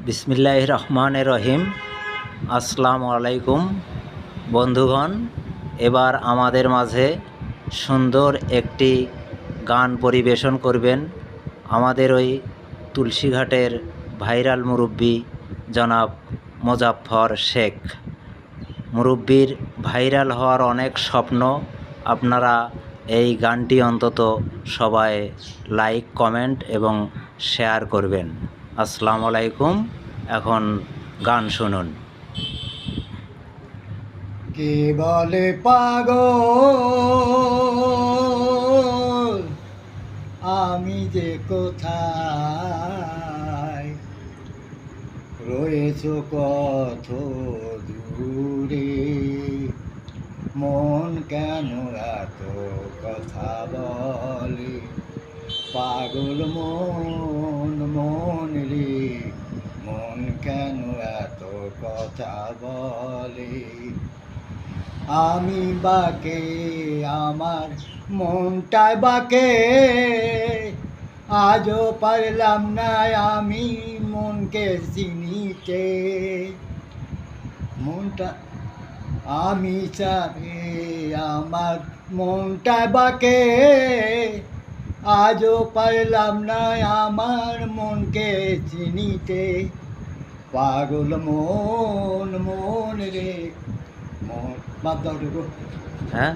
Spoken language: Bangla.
বিসমিল্লাহির রহমানির রহিম। আসসালামু আলাইকুম বন্ধুগণ। এবার আমাদের মাঝে সুন্দর একটি গান পরিবেশন করবেন আমাদের ওই তুলসীঘাটের ভাইরাল মুরব্বী জনাব মোজাফফর শেখ। মুরব্বির ভাইরাল হওয়ার অনেক স্বপ্ন। আপনারা এই গানটি অন্তত সবাই লাইক, কমেন্ট এবং শেয়ার করবেন। আসসালামু আলাইকুম। এখন গান শুনুন। কে বলে পাগল আমি যে কোথায়, রয়েছ কত দূরে, মন কেন এত কথা বলে, পাগল মন মন রে, মন কেন এত কথা বলে। আমি বাকে আমার মনটায় বাকে, আজও পারলাম না আমি মনকে চিনিতে। মনটা আমি চাবে আমার মনটায় বাকে, আজও পারলাম না আমার মনকে চিনিতে। পাগল মন মন রে, মন বাদ দাও রে গো। হ্যাঁ,